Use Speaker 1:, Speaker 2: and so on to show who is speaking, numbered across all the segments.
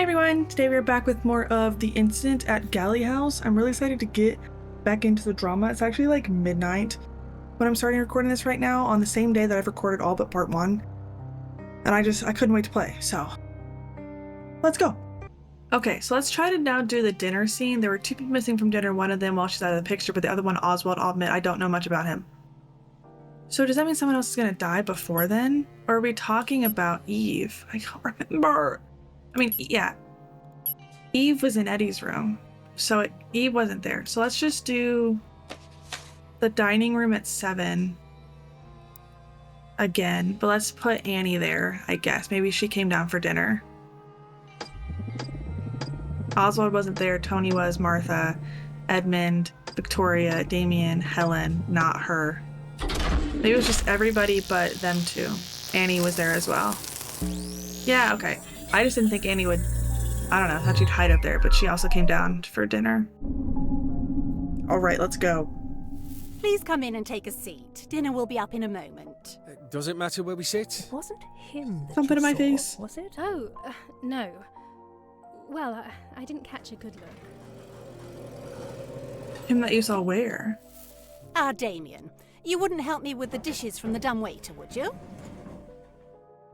Speaker 1: everyone! Today we are back with more of the incident at Galley House. I'm really excited to get back into the drama. It's actually like midnight when I'm starting recording this right now, on the same day that I've recorded all but part 1. And I couldn't wait to play, so let's go. Okay, so let's try to now do the dinner scene. There were 2 people missing from dinner, one of them while she's out of the picture, but the other one, Oswald, I'll admit I don't know much about him. So does that mean someone else is gonna die before then? Or are we talking about Eve? I can't remember. I mean, yeah. Eve was in Eddie's room, so Eve wasn't there. So let's just do the dining room at 7 again, but let's put Annie there, I guess. Maybe she came down for dinner. Oswald wasn't there, Tony was, Martha, Edmund, Victoria, Damien, Helen, not her. Maybe it was just everybody but them 2. Annie was there as well. Yeah, okay. I just didn't think Annie would, I don't know, thought she'd hide up there, but she also came down for dinner. All right, let's go.
Speaker 2: Please come in and take a seat. Dinner will be up in a moment.
Speaker 3: Does it matter where we sit?
Speaker 4: It wasn't him that
Speaker 1: Something
Speaker 4: you
Speaker 1: in my
Speaker 4: saw,
Speaker 1: face.
Speaker 4: was it?
Speaker 5: Oh, no. Well, I didn't catch a good look.
Speaker 1: Him that you saw where?
Speaker 2: Ah, Damien, you wouldn't help me with the dishes from the dumbwaiter, would you?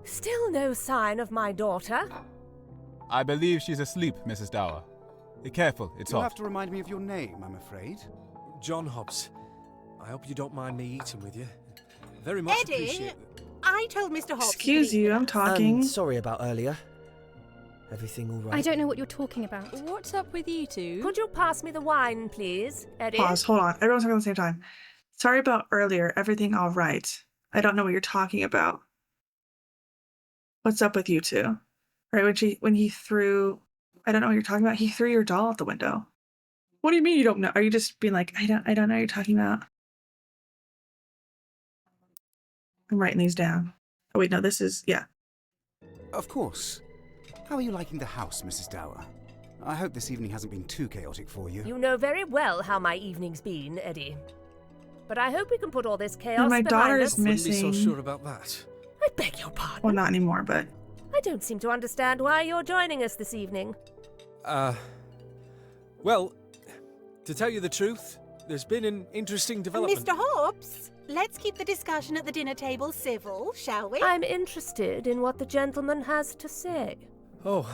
Speaker 4: Still no sign of my daughter.
Speaker 6: I believe she's asleep, Mrs. Dower. Be careful, it's
Speaker 7: You'll
Speaker 6: hot.
Speaker 7: have to remind me of your name, I'm afraid.
Speaker 3: John Hobbs. I hope you don't mind me eating with you. Very much
Speaker 2: Eddie,
Speaker 3: appreciate it.
Speaker 2: I told Mr. Hobbs.
Speaker 1: Excuse you, I'm talking.
Speaker 8: Sorry about earlier. Everything all right?
Speaker 5: I don't know what you're talking about.
Speaker 9: What's up with you two?
Speaker 4: Could you pass me the wine, please, Eddie?
Speaker 1: Pause, hold on. Everyone's talking at the same time. Sorry about earlier. Everything all right? I don't know what you're talking about. What's up with you 2? Right, when he threw, I don't know what you're talking about. He threw your doll out the window. What do you mean you don't know? Are you just being like, I don't know what you're talking about? I'm writing these down. Oh wait, no, this is, yeah.
Speaker 7: Of course. How are you liking the house, Mrs. Dower? I hope this evening hasn't been too chaotic for you.
Speaker 4: You know very well how my evening's been, Eddie. But I hope we can put all this chaos
Speaker 1: And my
Speaker 4: behind
Speaker 1: daughter
Speaker 4: us.
Speaker 1: is
Speaker 3: Wouldn't be
Speaker 1: missing.
Speaker 3: so sure about that.
Speaker 4: I beg your pardon.
Speaker 1: Well, not anymore, but
Speaker 4: I don't seem to understand why you're joining us this evening.
Speaker 3: Well, to tell you the truth, there's been an interesting development.
Speaker 2: Mr. Hobbs, let's keep the discussion at the dinner table civil, shall we?
Speaker 4: I'm interested in what the gentleman has to say.
Speaker 3: Oh,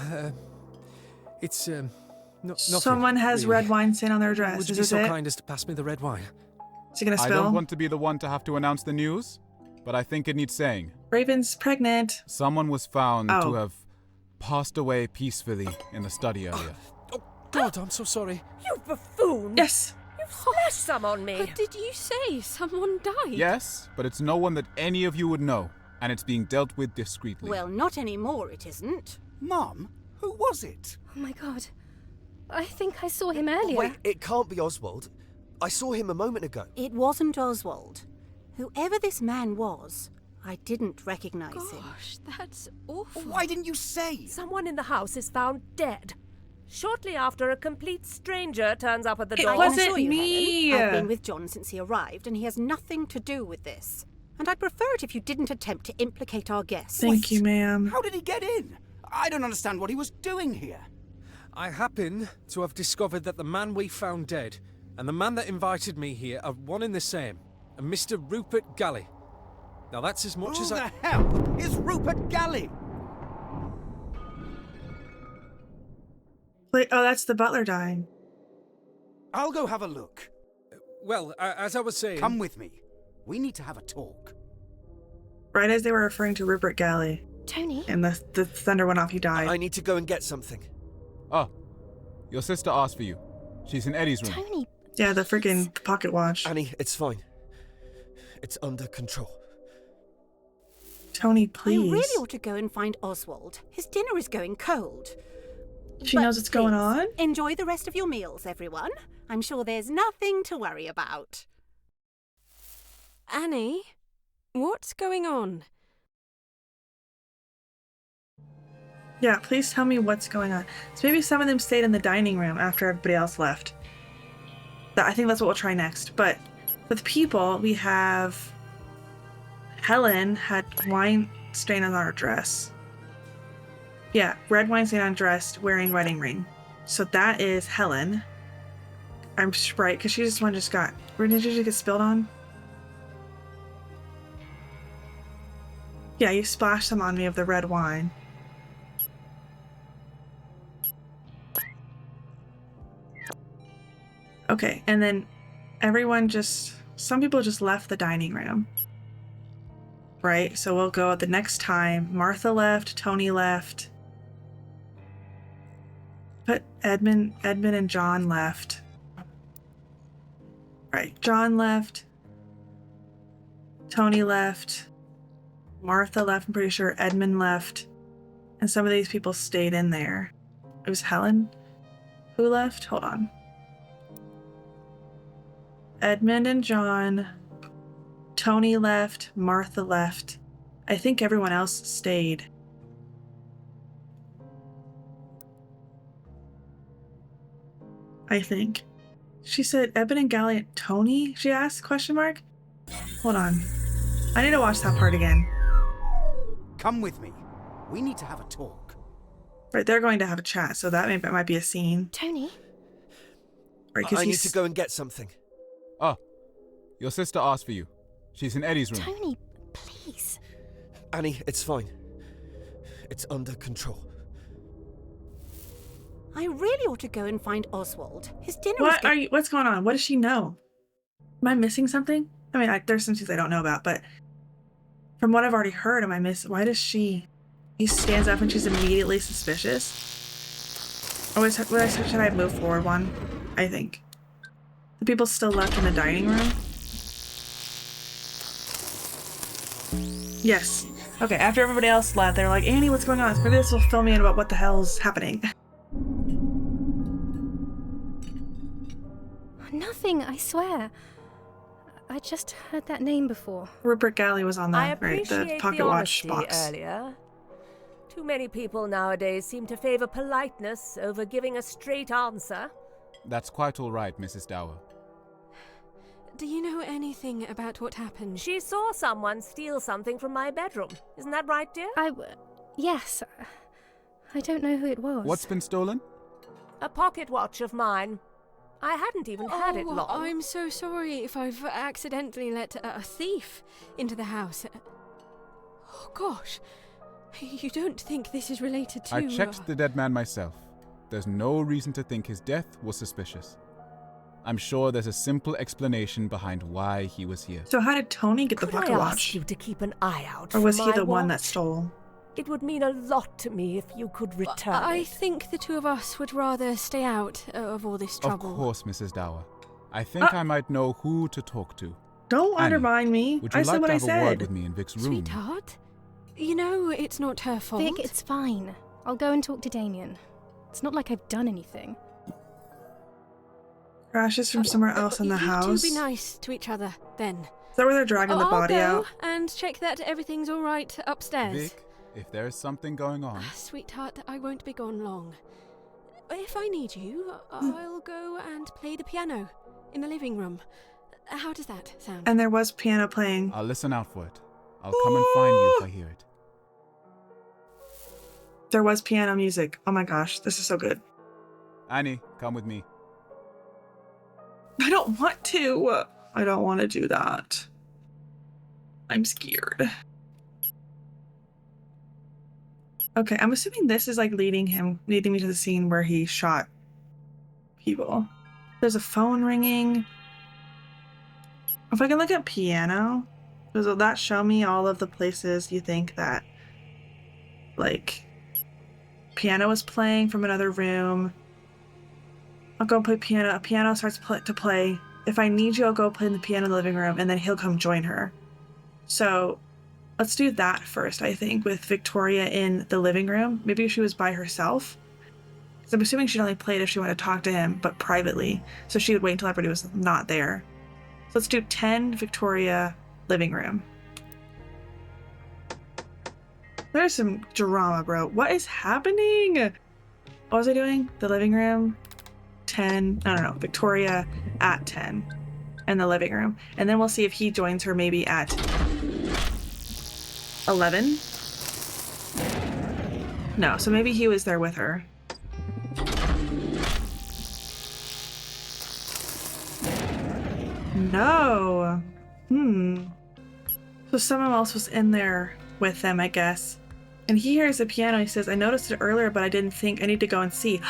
Speaker 3: it's, nothing,
Speaker 1: someone has
Speaker 3: really.
Speaker 1: red wine stain on their dress.
Speaker 3: Would you
Speaker 1: Is
Speaker 3: be
Speaker 1: this
Speaker 3: so
Speaker 1: it?
Speaker 3: kind as to pass me the red wine?
Speaker 1: Is he gonna
Speaker 6: I
Speaker 1: spill?
Speaker 6: don't want to be the one to have to announce the news, but I think it needs saying.
Speaker 1: Raven's pregnant.
Speaker 6: Someone was found
Speaker 1: Oh.
Speaker 6: to have passed away peacefully in the study area.
Speaker 3: Oh, God, I'm so sorry.
Speaker 4: You buffoon!
Speaker 1: Yes.
Speaker 4: You've splashed some on me.
Speaker 9: But did you say someone died?
Speaker 6: Yes, but it's no one that any of you would know, and it's being dealt with discreetly.
Speaker 2: Well, not anymore, it isn't.
Speaker 7: Mum, who was it?
Speaker 5: Oh my god. I think I saw him earlier.
Speaker 8: Wait, it can't be Oswald. I saw him a moment ago.
Speaker 2: It wasn't Oswald. Whoever this man was, I didn't recognize him.
Speaker 9: Gosh, that's awful.
Speaker 7: Why didn't you say?
Speaker 4: Someone in the house is found dead. Shortly after, a complete stranger turns up at the
Speaker 1: It
Speaker 4: door.
Speaker 2: I can
Speaker 1: wasn't
Speaker 2: assure you,
Speaker 1: me.
Speaker 2: Helen, I've been with John since he arrived, and he has nothing to do with this. And I'd prefer it if you didn't attempt to implicate our guests.
Speaker 1: Thank you, ma'am.
Speaker 7: How did he get in? I don't understand what he was doing here.
Speaker 3: I happen to have discovered that the man we found dead and the man that invited me here are one and the same, a Mr. Rupert Galley. Now that's as much
Speaker 7: Who
Speaker 3: as
Speaker 7: the hell is Rupert Galley?
Speaker 1: Wait, oh, that's the butler dying.
Speaker 7: I'll go have a look.
Speaker 3: Well, as I was saying...
Speaker 7: Come with me. We need to have a talk.
Speaker 1: Right as they were referring to Rupert Galley,
Speaker 5: Tony?
Speaker 1: and the thunder went off, he died.
Speaker 8: I need to go and get something.
Speaker 6: Oh, your sister asked for you. She's in Eddie's room.
Speaker 5: Tony.
Speaker 1: Yeah, the freaking pocket watch.
Speaker 8: Annie, it's fine. It's under control.
Speaker 1: Tony,
Speaker 2: You
Speaker 1: please.
Speaker 2: really ought to go and find Oswald. His dinner is going cold.
Speaker 1: She
Speaker 2: But
Speaker 1: knows what's going
Speaker 2: please,
Speaker 1: on?
Speaker 2: Enjoy the rest of your meals, everyone. I'm sure there's nothing to worry about.
Speaker 9: Annie, what's going on?
Speaker 1: Yeah, please tell me what's going on. So maybe some of them stayed in the dining room after everybody else left. I think that's what we'll try next. But with people, we have Helen had wine stain on her dress. Yeah, red wine stain on dress, wearing wedding ring. So that is Helen. I'm right, because she just one just got. Where did you just get spilled on? Yeah, you splashed some on me of the red wine. Okay, and then everyone just. Some people just left the dining room. Right, so we'll go the next time. Martha left, Tony left. But Edmund and John left. Right, John left. Tony left. Martha left, I'm pretty sure. Edmund left. And some of these people stayed in there. It was Helen who left? Hold on. Edmund and John. Tony left. Martha left. I think everyone else stayed. I think. She said, Eben and Galley and Tony? She asked, question mark? Hold on. I need to watch that part again.
Speaker 7: Come with me. We need to have a talk.
Speaker 1: Right, they're going to have a chat, so that might be a scene.
Speaker 5: Tony?
Speaker 1: Right,
Speaker 8: I need to go and get something.
Speaker 6: Oh, your sister asked for you. She's in Eddie's room.
Speaker 5: Tony, please.
Speaker 8: Annie, it's fine. It's under control.
Speaker 2: I really ought to go and find Oswald. His dinner is
Speaker 1: What's going on? What does she know? Am I missing something? I mean, there's some things I don't know about, but from what I've already heard, why does she... He stands up and she's immediately suspicious? Or should I move forward one? I think. The people still left in the dining room? Yes. Okay, after everybody else left, they're like, Annie, what's going on? Maybe this will fill me in about what the hell's happening.
Speaker 5: Nothing, I swear. I just heard that name before.
Speaker 1: Rupert Galley was on
Speaker 4: I
Speaker 1: the pocket watch box.
Speaker 4: Earlier. Too many people nowadays seem to favor politeness over giving a straight answer.
Speaker 6: That's quite all right, Mrs. Dower.
Speaker 9: Do you know anything about what happened?
Speaker 4: She saw someone steal something from my bedroom. Isn't that right, dear?
Speaker 5: Yes. I don't know who it was.
Speaker 6: What's been stolen?
Speaker 4: A pocket watch of mine. I hadn't even had it long.
Speaker 9: I'm so sorry if I've accidentally let a thief into the house. Oh, gosh. You don't think this is related to...
Speaker 6: I checked the dead man myself. There's no reason to think his death was suspicious. I'm sure there's a simple explanation behind why he was here.
Speaker 1: So how did Tony get the pocket
Speaker 4: Could I
Speaker 1: watch?
Speaker 4: ask you to keep an eye out
Speaker 1: Or was
Speaker 4: for
Speaker 1: he the
Speaker 4: my
Speaker 1: one that
Speaker 4: watch?
Speaker 1: stole?
Speaker 4: It would mean a lot to me if you could return
Speaker 9: I
Speaker 4: it.
Speaker 9: think the two of us would rather stay out of all this trouble.
Speaker 6: Of course, Mrs. Dower. I think I might know who to talk to.
Speaker 1: Don't
Speaker 6: Annie,
Speaker 1: undermine me.
Speaker 6: Would you
Speaker 1: I said
Speaker 6: like
Speaker 1: what
Speaker 6: to
Speaker 1: I
Speaker 6: have a word
Speaker 1: said.
Speaker 6: with me in Vic's room?
Speaker 9: Sweetheart, you know it's not her fault.
Speaker 5: Vic, it's fine. I'll go and talk to Damien. It's not like I've done anything.
Speaker 1: Crashes from somewhere else in the house.
Speaker 9: You two be nice to each other, then.
Speaker 1: Is that where they're dragging the body
Speaker 9: I'll
Speaker 1: out?
Speaker 9: go and check that everything's all right upstairs.
Speaker 6: Vic, if there is something going on...
Speaker 9: Sweetheart, I won't be gone long. If I need you, I'll go and play the piano in the living room. How does that sound?
Speaker 1: And there was piano playing.
Speaker 6: I'll listen out for it. I'll come and find you if I hear it.
Speaker 1: There was piano music. Oh my gosh, this is so good.
Speaker 6: Annie, come with me.
Speaker 1: I don't want to. I don't want to do that. I'm scared. Okay, I'm assuming this is like leading me to the scene where he shot people. There's a phone ringing. If I can look at piano, does that show me all of the places you think that, like, piano is playing from another room? I'll go play piano. A piano starts to play. If I need you, I'll go play in the piano in the living room, and then he'll come join her. So let's do that first, I think, with Victoria in the living room. Maybe she was by herself. Because I'm assuming she'd only played if she wanted to talk to him, but privately. So she would wait until everybody was not there. So let's do 10 Victoria living room. There's some drama, bro. What is happening? What was I doing? The living room. 10. I don't know. Victoria at 10 in the living room. And then we'll see if he joins her maybe at 11. No, so maybe he was there with her. No. So someone else was in there with them, I guess. And he hears the piano. He says, I noticed it earlier, but I didn't think I need to go and see.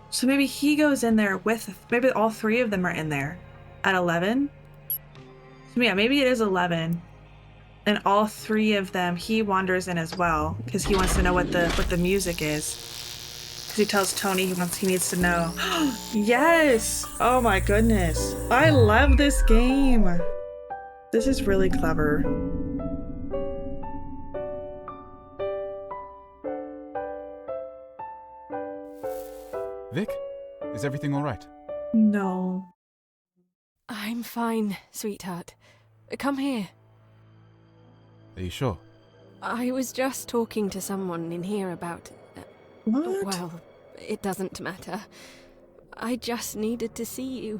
Speaker 1: So maybe he goes in there with, maybe all three of them are in there at 11. So yeah, maybe it is 11. And all three of them, he wanders in as well because he wants to know what the music is. Because he tells Tony he needs to know. Yes! Oh my goodness. I love this game. This is really clever.
Speaker 6: Vic, is everything all right?
Speaker 1: No.
Speaker 9: I'm fine, sweetheart. Come here.
Speaker 6: Are you sure?
Speaker 9: I was just talking to someone in here about...
Speaker 1: What?
Speaker 9: Well, it doesn't matter. I just needed to see you.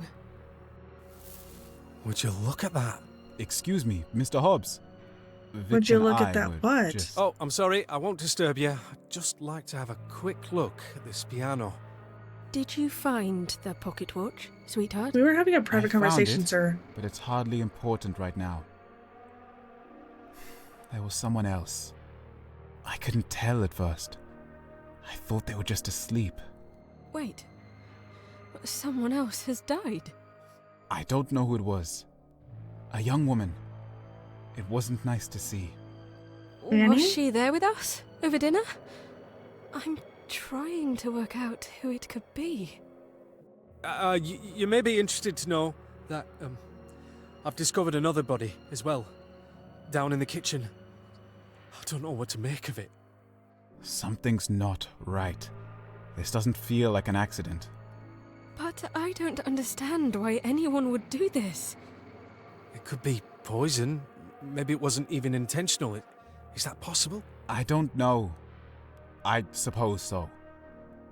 Speaker 3: Would you look at that?
Speaker 6: Excuse me, Mr. Hobbs. Vic
Speaker 1: Would you
Speaker 6: and
Speaker 1: look
Speaker 6: I
Speaker 1: at that
Speaker 6: were
Speaker 1: what?
Speaker 6: just-
Speaker 3: Oh, I'm sorry, I won't disturb you. I'd just like to have a quick look at this piano.
Speaker 9: Did you find the pocket watch, sweetheart?
Speaker 1: We were having a private
Speaker 6: I found
Speaker 1: conversation,
Speaker 6: it,
Speaker 1: sir.
Speaker 6: but it's hardly important right now. There was someone else. I couldn't tell at first. I thought they were just asleep.
Speaker 9: Wait. Someone else has died.
Speaker 6: I don't know who it was. A young woman. It wasn't nice to see.
Speaker 1: Annie?
Speaker 9: Was she there with us over dinner? I'm trying to work out who it could be.
Speaker 3: You may be interested to know that, I've discovered another body as well. Down in the kitchen. I don't know what to make of it.
Speaker 6: Something's not right. This doesn't feel like an accident.
Speaker 9: But I don't understand why anyone would do this.
Speaker 3: It could be poison. Maybe it wasn't even intentional. Is that possible?
Speaker 6: I don't know. I suppose so.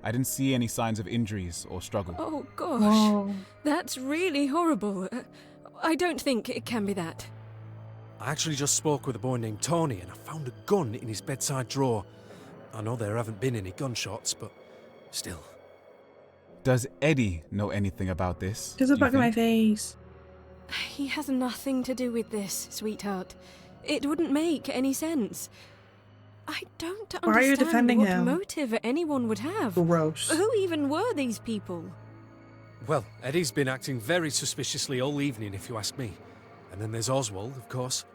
Speaker 6: I didn't see any signs of injuries or struggle.
Speaker 9: Oh gosh,
Speaker 1: Whoa.
Speaker 9: that's really horrible. I don't think it can be that.
Speaker 3: I actually just spoke with a boy named Tony and I found a gun in his bedside drawer. I know there haven't been any gunshots, but still.
Speaker 6: Does Eddie know anything about this?
Speaker 1: There's a
Speaker 6: do you
Speaker 1: bug in my
Speaker 6: think?
Speaker 1: face.
Speaker 9: He has nothing to do with this, sweetheart. It wouldn't make any sense. I don't
Speaker 1: Why are you
Speaker 9: understand
Speaker 1: defending
Speaker 9: what
Speaker 1: him?
Speaker 9: motive anyone would have.
Speaker 1: Gross.
Speaker 9: Who even were these people?
Speaker 3: Well, Eddie's been acting very suspiciously all evening, if you ask me. And then there's Oswald, of course.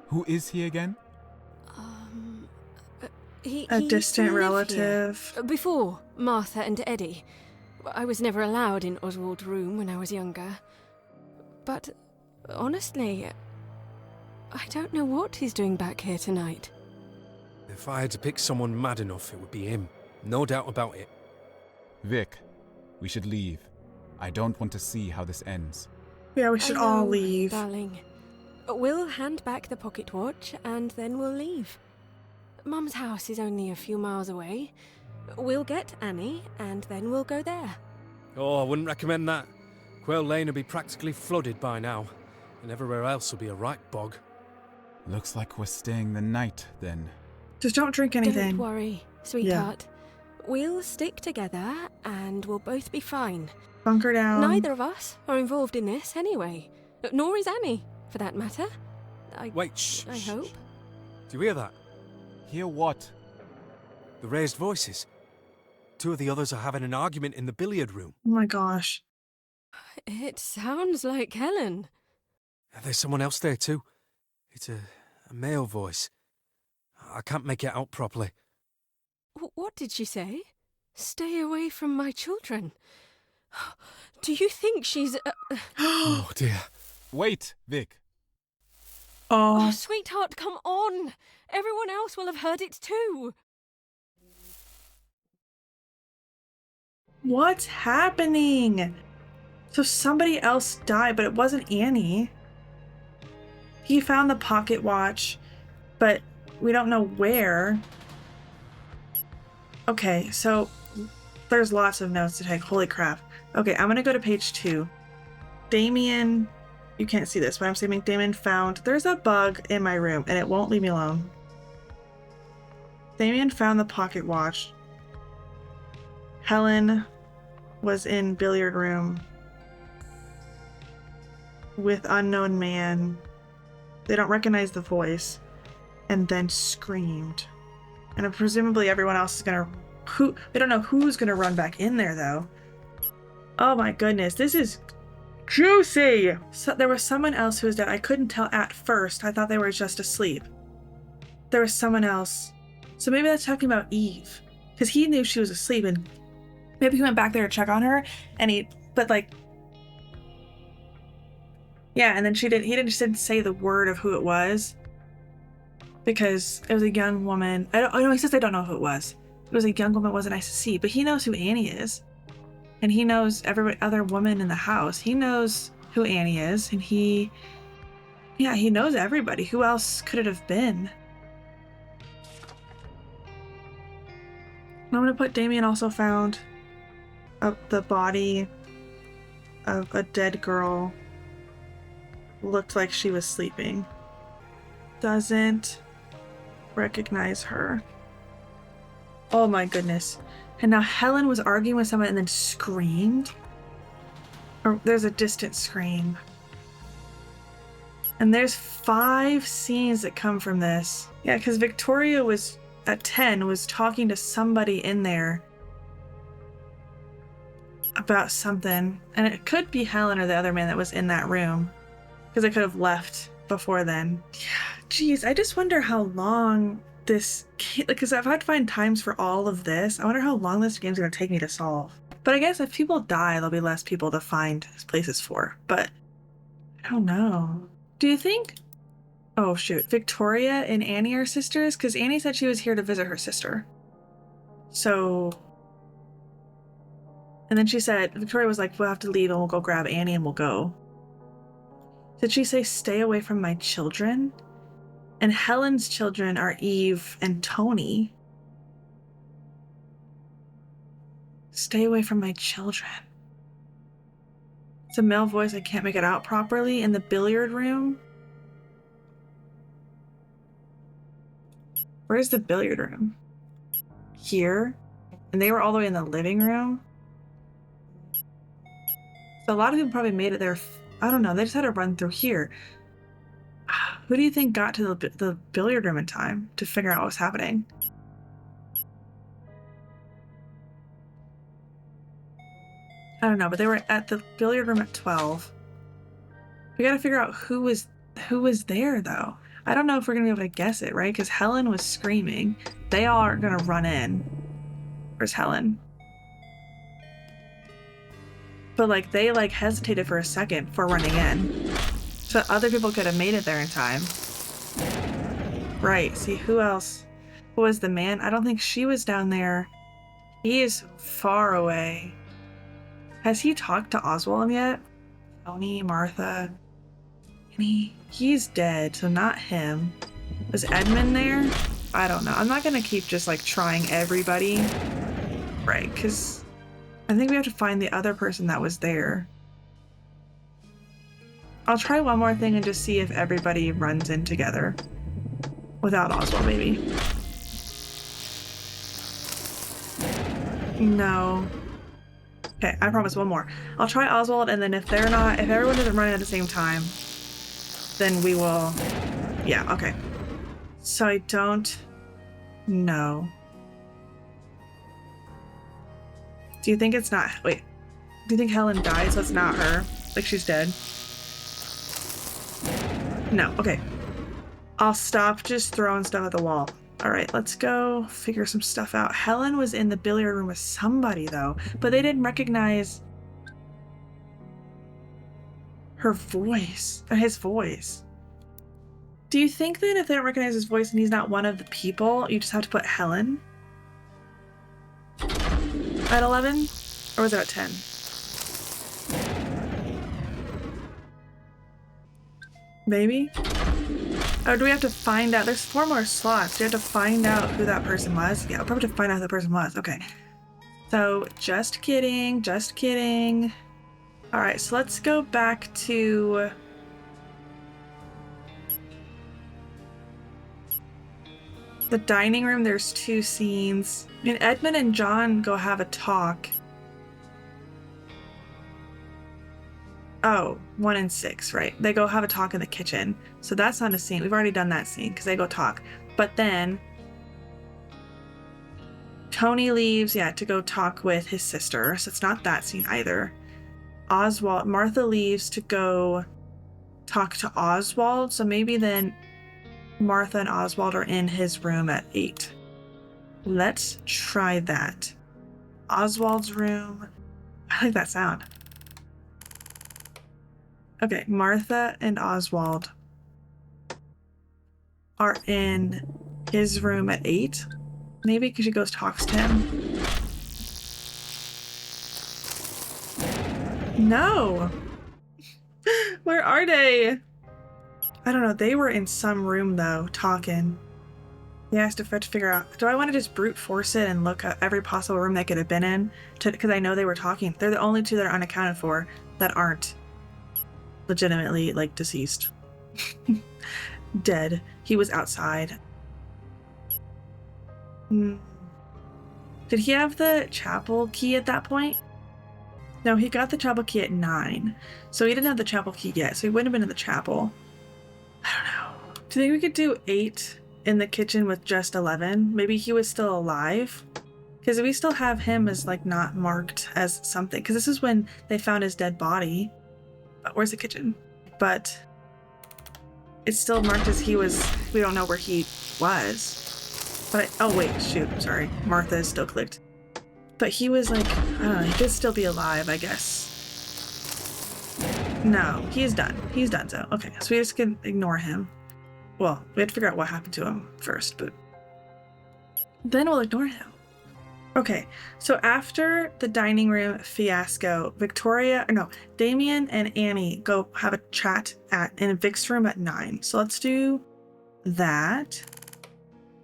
Speaker 6: Who is he again?
Speaker 9: He
Speaker 1: A
Speaker 9: used to
Speaker 1: distant
Speaker 9: live here.
Speaker 1: relative.
Speaker 9: Before Martha and Eddie. I was never allowed in Oswald's room when I was younger. But honestly, I don't know what he's doing back here tonight.
Speaker 3: If I had to pick someone mad enough, it would be him. No doubt about it.
Speaker 6: Vic, we should leave. I don't want to see how this ends.
Speaker 1: Yeah, we should
Speaker 9: I
Speaker 1: all
Speaker 9: know,
Speaker 1: leave.
Speaker 9: darling. We'll hand back the pocket watch and then we'll leave. Mum's house is only a few miles away. We'll get Annie and then we'll go there.
Speaker 3: Oh, I wouldn't recommend that. Quail Lane will be practically flooded by now, and everywhere else will be a right bog.
Speaker 6: Looks like we're staying the night, then.
Speaker 1: Just don't drink anything.
Speaker 9: Don't worry, sweetheart. We'll stick together and we'll both be fine.
Speaker 1: Bunker down.
Speaker 9: Neither of us are involved in this anyway. Nor is Annie, for that matter.
Speaker 3: Wait, shh.
Speaker 9: I
Speaker 3: shh,
Speaker 9: hope.
Speaker 3: shh. Do you hear that?
Speaker 6: Hear what?
Speaker 3: The raised voices. Two of the others are having an argument in the billiard room.
Speaker 1: Oh my gosh.
Speaker 9: It sounds like Helen.
Speaker 3: There's someone else there too. It's a male voice. I can't make it out properly.
Speaker 9: What did she say? Stay away from my children. Do you think she's...
Speaker 3: Oh dear.
Speaker 6: Wait, Vic.
Speaker 9: Oh,
Speaker 1: Oh,
Speaker 9: sweetheart, come on! Everyone else will have heard it too!
Speaker 1: what's happening? So somebody else died, but it wasn't Annie. He found the pocket watch, but we don't know where. Okay, so there's lots of notes to take. Holy crap. Okay, I'm gonna go to page 2. Damien, you can't see this, but I'm saying Damien found there's a bug in my room and it won't leave me alone. Damien found the pocket watch. Helen was in billiard room with unknown man. They don't recognize the voice, and then screamed. And presumably everyone else is gonna... we don't know who's gonna run back in there, though. Oh my goodness, this is juicy! So there was someone else who was dead. I couldn't tell at first. I thought they were just asleep. There was someone else. So maybe that's talking about Eve. Because he knew she was asleep, and maybe he went back there to check on her, and but like... Yeah, and then he didn't say the word of who it was. Because it was a young woman. I know he says I don't know who it was. It was a young woman, it wasn't nice to see, but he knows who Annie is. And he knows every other woman in the house. He knows who Annie is, and he knows everybody. Who else could it have been? I'm gonna put Damien also found the body of a dead girl. Looked like she was sleeping. Doesn't recognize her. Oh my goodness. And now Helen was arguing with someone and then screamed. Or there's a distant scream. And there's 5 scenes that come from this. Yeah, because Victoria was, at 10, was talking to somebody in there about something. And it could be Helen or the other man that was in that room. Because I could have left before then. Yeah, geez, I just wonder how long this... Because I've had to find times for all of this. I wonder how long this game's going to take me to solve. But I guess if people die, there'll be less people to find places for. But I don't know. Do you think... Oh, shoot. Victoria and Annie are sisters? Because Annie said she was here to visit her sister. So... And then she said... Victoria was like, we'll have to leave and we'll go grab Annie and we'll go. Did she say, stay away from my children? And Helen's children are Eve and Tony. Stay away from my children. It's a male voice. I can't make it out properly. In the billiard room? Where's the billiard room? Here? And they were all the way in the living room? So a lot of people probably made it there. I don't know. They just had to run through here. Who do you think got to the billiard room in time to figure out what was happening? I don't know, but they were at the billiard room at 12. We gotta figure out who was there, though. I don't know if we're gonna be able to guess it, right? Because Helen was screaming. They all are gonna run in. Where's Helen? But like they like hesitated for a second before running in. So other people could have made it there in time. Right, see who else? Who was the man? I don't think she was down there. He is far away. Has he talked to Oswald yet? Tony, Martha, he's dead, so not him. Was Edmund there? I don't know. I'm not gonna keep just like trying everybody. Right, because I think we have to find the other person that was there. I'll try one more thing and just see if everybody runs in together. Without Oswald, maybe. No. Okay, I promise one more. I'll try Oswald, and then if everyone doesn't run in at the same time, then we will... Yeah, okay. So I don't know. Do you think it's not... Wait. Do you think Helen died, so it's not her? Like she's dead? No, okay. I'll stop just throwing stuff at the wall. Alright, let's go figure some stuff out. Helen was in the billiard room with somebody, though, but they didn't recognize her voice, or his voice. Do you think that if they don't recognize his voice and he's not one of the people, you just have to put Helen at 11? Or was it at 10? Maybe? Or do we have to find out? There's 4 more slots. Do you have to find out who that person was? Yeah, we'll probably have to find out who that person was. Okay. So, just kidding. Just kidding. Alright, so let's go back to... The dining room, there's 2 scenes. And Edmund and John go have a talk. Oh, 1 and 6, right. They go have a talk in the kitchen. So that's not a scene. We've already done that scene because they go talk. But then Tony leaves, to go talk with his sister. So it's not that scene either. Martha leaves to go talk to Oswald. So maybe then Martha and Oswald are in his room at 8. Let's try that. Oswald's room. I like that sound. Okay, Martha and Oswald are in his room at 8. Maybe because she goes talks to him. No! Where are they? I don't know. They were in some room though, talking. He has to figure out, do I want to just brute force it and look at every possible room they could have been in? Because I know they were talking. They're the only 2 that are unaccounted for that aren't legitimately, like, deceased. Dead. He was outside. Did he have the chapel key at that point? No, he got the chapel key at 9. So he didn't have the chapel key yet, so he wouldn't have been in the chapel. I don't know. Do you think we could do 8 in the kitchen with just 11? Maybe he was still alive? Because we still have him as, like, not marked as something. Because this is when they found his dead body. But where's the kitchen? But it's still marked as he was. We don't know where he was. But oh wait, shoot, sorry. Martha is still clicked. But he was like, I don't know, he could still be alive, I guess. No, he's done. He's done so. Okay, so we just can ignore him. Well, we have to figure out what happened to him first, but then we'll ignore him. Okay, so after the dining room fiasco, Damien and Annie go have a chat in Vic's room at 9. So let's do that.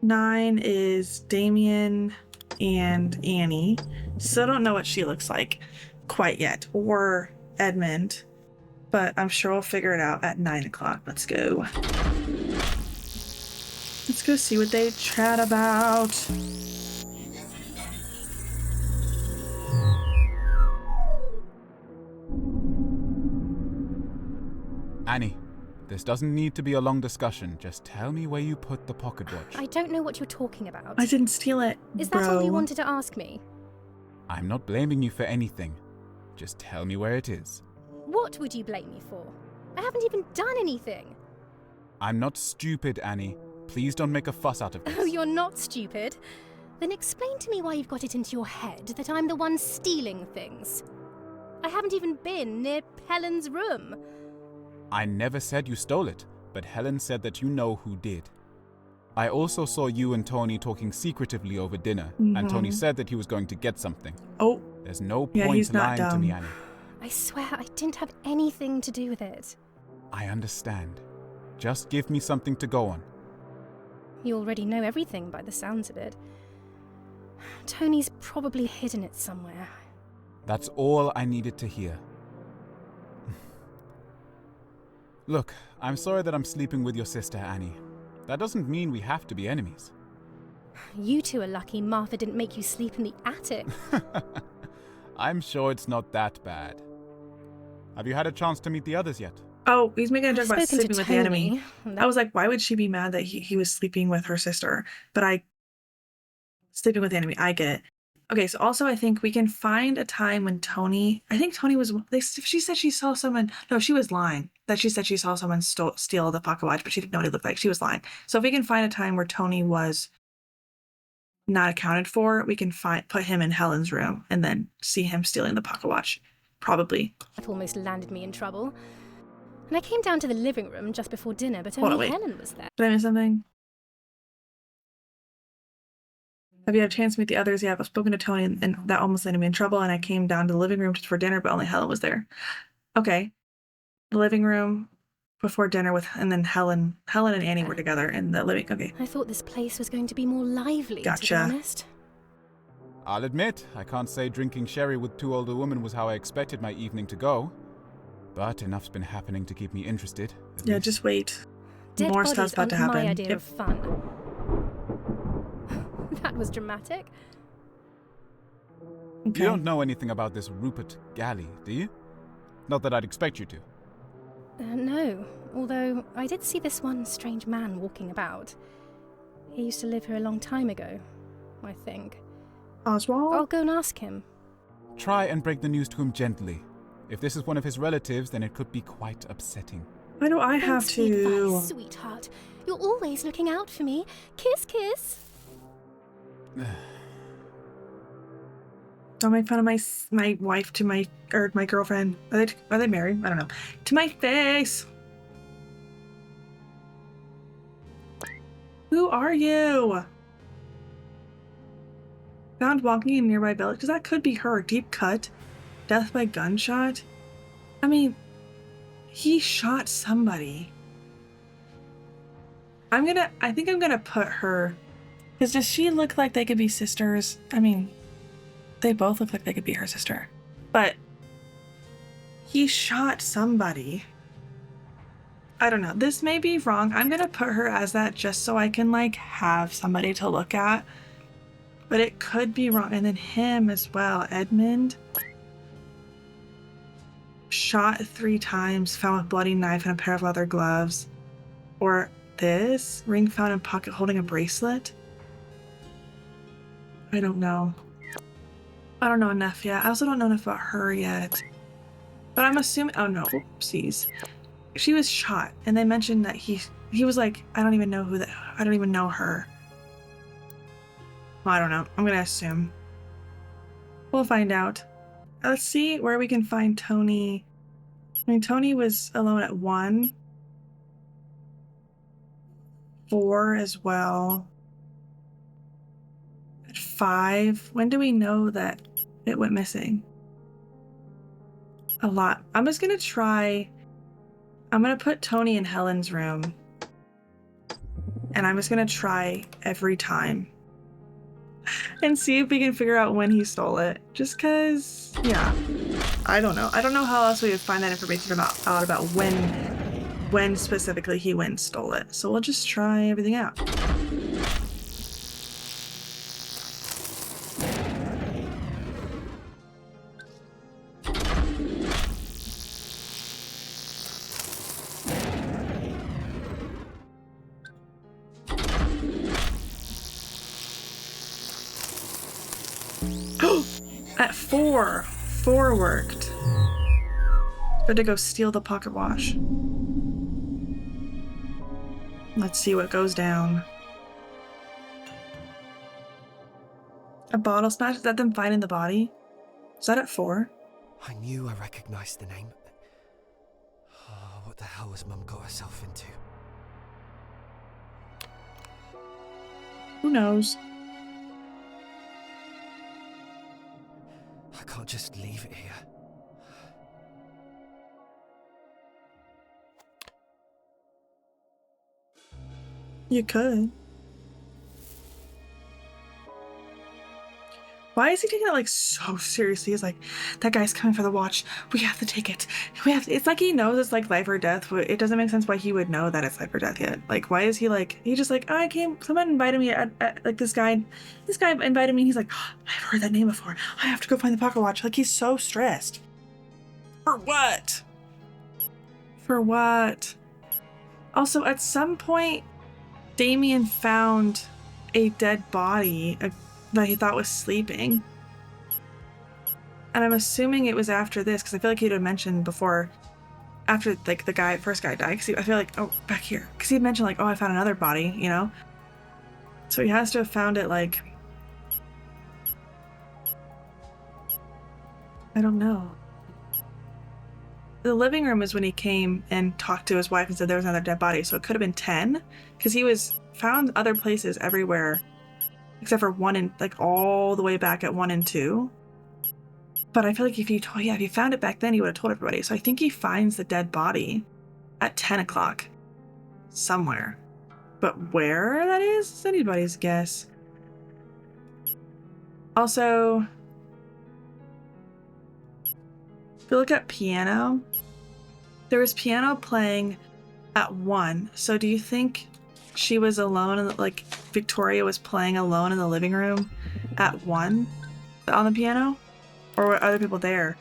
Speaker 1: 9 is Damien and Annie. Still don't know what she looks like quite yet, or Edmund, but I'm sure we'll figure it out at 9 o'clock. Let's go. Let's go see what they chat about.
Speaker 6: Annie, this doesn't need to be a long discussion. Just tell me where you put the pocket watch.
Speaker 5: I don't know what you're talking about.
Speaker 1: I didn't steal it,
Speaker 5: Is that all you wanted to ask me?
Speaker 6: I'm not blaming you for anything. Just tell me where it is.
Speaker 5: What would you blame me for? I haven't even done anything.
Speaker 6: I'm not stupid, Annie. Please don't make a fuss out of this.
Speaker 5: Oh, you're not stupid? Then explain to me why you've got it into your head that I'm the one stealing things. I haven't even been near Helen's room.
Speaker 6: I never said you stole it, but Helen said that you know who did. I also saw you and Tony talking secretively over dinner, and Tony said that he was going to get something.
Speaker 1: Oh.
Speaker 6: There's no
Speaker 1: Yeah,
Speaker 6: point
Speaker 1: he's not
Speaker 6: lying to
Speaker 1: dumb.
Speaker 6: me, Annie.
Speaker 5: I swear I didn't have anything to do with it.
Speaker 6: I understand. Just give me something to go on.
Speaker 5: You already know everything by the sounds of it. Tony's probably hidden it somewhere.
Speaker 6: That's all I needed to hear. Look, I'm sorry that I'm sleeping with your sister, Annie. That doesn't mean we have to be enemies.
Speaker 5: You two are lucky Martha didn't make you sleep in the attic.
Speaker 6: I'm sure it's not that bad. Have you had a chance to meet the others yet?
Speaker 1: Oh, he's making a joke
Speaker 5: I've
Speaker 1: about
Speaker 5: spoken to
Speaker 1: sleeping with the enemy.
Speaker 5: Tony.
Speaker 1: I was like, why would she be mad that he was sleeping with her sister? But sleeping with the enemy, I get it. Okay, so also I think we can find a time when I think Tony was, she said she saw someone, no, she was lying. That she said she saw someone steal the pocket watch, but she didn't know what he looked like. She was lying. So if we can find a time where Tony was not accounted for, we can put him in Helen's room and then see him stealing the pocket watch. Probably.
Speaker 5: That almost landed me in trouble. And I came down to the living room just before dinner, but
Speaker 1: Hold on,
Speaker 5: only
Speaker 1: wait.
Speaker 5: Helen was there.
Speaker 1: Did I miss something? Have you had a chance to meet the others? Yeah, I've spoken to Tony and that almost landed me in trouble, and I came down to the living room just for dinner, but only Helen was there. Okay. The living room before dinner and then Helen and Annie were together in the living. Okay.
Speaker 5: I thought this place was going to be more lively,
Speaker 1: Gotcha.
Speaker 5: to be honest.
Speaker 6: I'll admit, I can't say drinking sherry with 2 older women was how I expected my evening to go. But enough's been happening to keep me interested.
Speaker 1: Yeah, just wait.
Speaker 5: Dead
Speaker 1: More
Speaker 5: bodies
Speaker 1: stuff's about to
Speaker 5: aren't
Speaker 1: happen.
Speaker 5: my idea
Speaker 1: Yep.
Speaker 5: of fun. was dramatic.
Speaker 1: Okay.
Speaker 6: You don't know anything about this Rupert Galley, do you? Not that I'd expect you to.
Speaker 5: No, although I did see this one strange man walking about. He used to live here a long time ago, I think.
Speaker 1: Oswald?
Speaker 5: I'll go and ask him.
Speaker 6: Try and break the news to him gently. If this is one of his relatives, then it could be quite upsetting.
Speaker 1: Why do I have
Speaker 5: Thanks for the
Speaker 1: to?
Speaker 5: advice, sweetheart. You're always looking out for me. Kiss, kiss.
Speaker 1: Don't make fun of my wife to my girlfriend. Are they married? I don't know. To my face. Who are you? Found walking in nearby village. Because that could be her. Deep cut. Death by gunshot. I mean, he shot somebody. I think I'm gonna put her. Because does she look like they could be sisters? I mean, they both look like they could be her sister. But he shot somebody. I don't know. This may be wrong. I'm gonna put her as that just so I can like have somebody to look at. But it could be wrong. And then him as well. Edmund. Shot 3 times, found with bloody knife and a pair of leather gloves. Or this. Ring found in pocket holding a bracelet. I don't know. I don't know enough yet. I also don't know enough about her yet. But I'm assuming... Oh no. Oopsies. She was shot. And they mentioned that he was like, I don't even know I don't even know her. Well, I don't know. I'm going to assume. We'll find out. Let's see where we can find Tony. I mean, Tony was alone at 1. 4 as well. At 5. When do we know that it went missing? A lot. I'm just going to try... I'm going to put Tony in Helen's room. And I'm just going to try every time. And see if we can figure out when he stole it. Just because, yeah. I don't know. I don't know how else we would find that information out about when specifically he went and stole it. So we'll just try everything out. At 4. 4 worked. Better to go steal the pocket watch. Let's see what goes down. A bottle smash? Is that them finding the body? Is that at 4?
Speaker 8: I knew I recognized the name. Oh, what the hell has Mum got herself into?
Speaker 1: Who knows?
Speaker 8: I can't just leave it here.
Speaker 1: You could. Why is he taking it like so seriously? He's like, that guy's coming for the watch. We have to take it. It's like he knows it's like life or death. But it doesn't make sense why he would know that it's life or death yet. Like, why is he like? He just like, oh, I came. Someone invited me. Like this guy invited me. And he's like, oh, I've heard that name before. I have to go find the pocket watch. Like he's so stressed. For what? For what? Also, at some point, Damien found a dead body. That he thought was sleeping. And I'm assuming it was after this, because I feel like he'd have mentioned before, after like the first guy died, because I feel like, oh, back here. Because he had mentioned like, oh, I found another body, you know? So he has to have found it like, I don't know. The living room is when he came and talked to his wife and said there was another dead body. So it could have been 10, because he was found other places everywhere. Except for 1 and like all the way back at 1 and 2. But I feel like if you found it back then, he would have told everybody. So I think he finds the dead body at 10 o'clock somewhere. But where that is anybody's guess. Also, if you look at piano, there was piano playing at 1. So do you think she was alone and like Victoria was playing alone in the living room at 1 on the piano? Or were other people there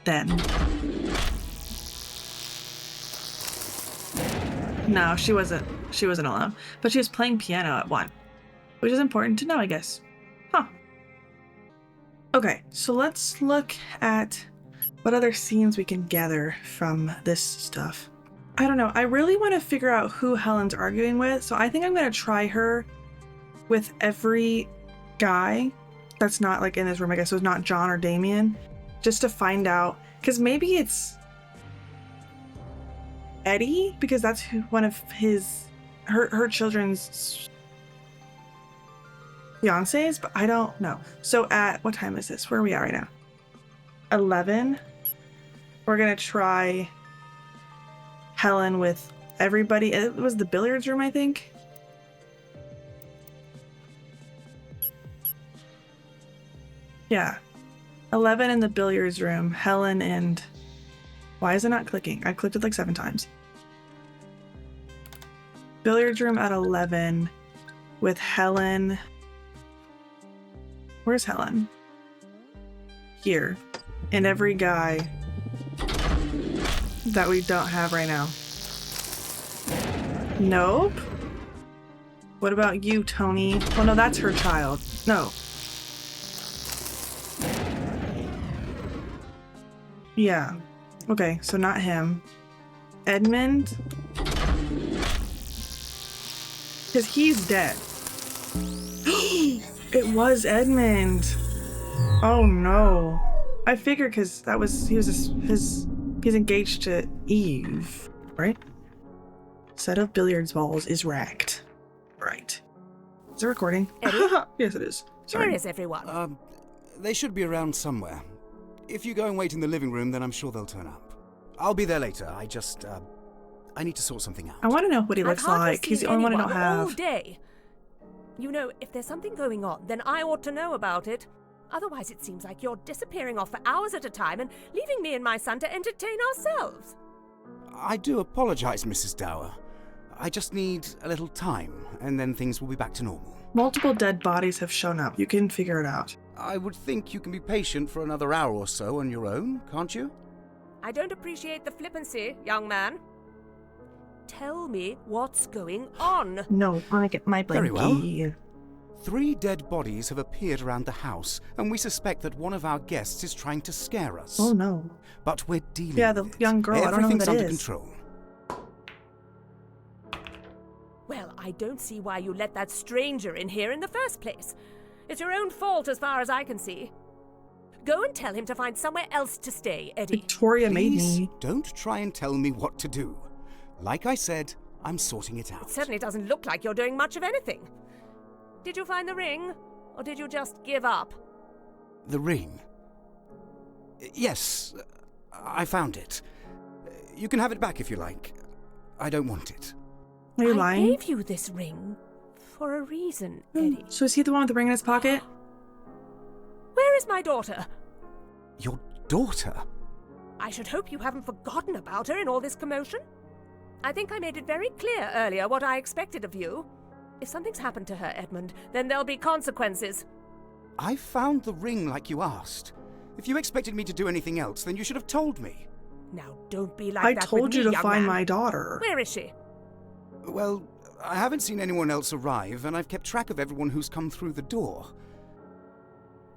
Speaker 1: then? No, she wasn't alone. But she was playing piano at 1. Which is important to know, I guess. Huh. Okay, so let's look at what other scenes we can gather from this stuff. I don't know. I really want to figure out who Helen's arguing with, so I think I'm going to try her with every guy that's not like in this room, I guess. So it's not John or Damien, just to find out. Because maybe it's Eddie, because that's who, one of her children's fiancés, but I don't know. So at, what time is this? Where are we at right now? 11. We're going to try Helen with everybody. It was the billiards room, I think. Yeah. 11 in the billiards room. Helen and... Why is it not clicking? I clicked it like 7 times. Billiards room at 11 with Helen. Where's Helen? Here. And every guy that we don't have right now. Nope. What about you, Tony? Oh no, that's her child. No. Yeah. Okay, so not him. Edmund? Because he's dead. It was Edmund. Oh no. I figured because that was, he's engaged to Eve, right? Set of billiards balls is racked. Right. Is it recording? Yes, it is. Sorry.
Speaker 4: Where is everyone?
Speaker 7: They should be around somewhere. If you go and wait in the living room, then I'm sure they'll turn up. I'll be there later. I need to sort something out.
Speaker 1: I want to know what he looks like. He's the only one I don't have.
Speaker 4: All day. You know, if there's something going on, then I ought to know about it. Otherwise, it seems like you're disappearing off for hours at a time and leaving me and my son to entertain ourselves.
Speaker 7: I do apologize, Mrs. Dower. I just need a little time, and then things will be back to normal.
Speaker 1: Multiple dead bodies have shown up. You can figure it out.
Speaker 7: I would think you can be patient for another hour or so on your own, can't you?
Speaker 4: I don't appreciate the flippancy, young man. Tell me what's going on.
Speaker 1: No, I get my blankie.
Speaker 7: Very well. 3 dead bodies have appeared around the house, and we suspect that one of our guests is trying to scare us.
Speaker 1: Oh no.
Speaker 7: But we're dealing
Speaker 1: the
Speaker 7: with it.
Speaker 1: young girl. I don't know who
Speaker 7: Everything's
Speaker 1: that
Speaker 7: under
Speaker 1: is.
Speaker 7: control.
Speaker 4: Well, I don't see why you let that stranger in here in the first place. It's your own fault as far as I can see. Go and tell him to find somewhere else to stay, Eddie.
Speaker 1: Victoria made
Speaker 7: Please
Speaker 1: me.
Speaker 7: don't try and tell me what to do. Like I said, I'm sorting it
Speaker 4: It
Speaker 7: out.
Speaker 4: certainly doesn't look like you're doing much of anything. Did you find the ring, or did you just give up?
Speaker 7: The ring? Yes, I found it. You can have it back if you like. I don't want it.
Speaker 1: Are you
Speaker 4: I
Speaker 1: lying?
Speaker 4: gave you this ring for a reason, Eddie.
Speaker 1: So is he the one with the ring in his pocket?
Speaker 4: Where is my daughter?
Speaker 7: Your daughter?
Speaker 4: I should hope you haven't forgotten about her in all this commotion. I think I made it very clear earlier what I expected of you. If something's happened to her, Edmund, then there'll be consequences.
Speaker 7: I found the ring like you asked. If you expected me to do anything else, then you should have told me.
Speaker 4: Now, don't be like
Speaker 1: I
Speaker 4: that
Speaker 1: told
Speaker 4: with
Speaker 1: you
Speaker 4: me,
Speaker 1: to
Speaker 4: young
Speaker 1: find
Speaker 4: man.
Speaker 1: my daughter.
Speaker 4: Where is she?
Speaker 7: Well, I haven't seen anyone else arrive, and I've kept track of everyone who's come through the door.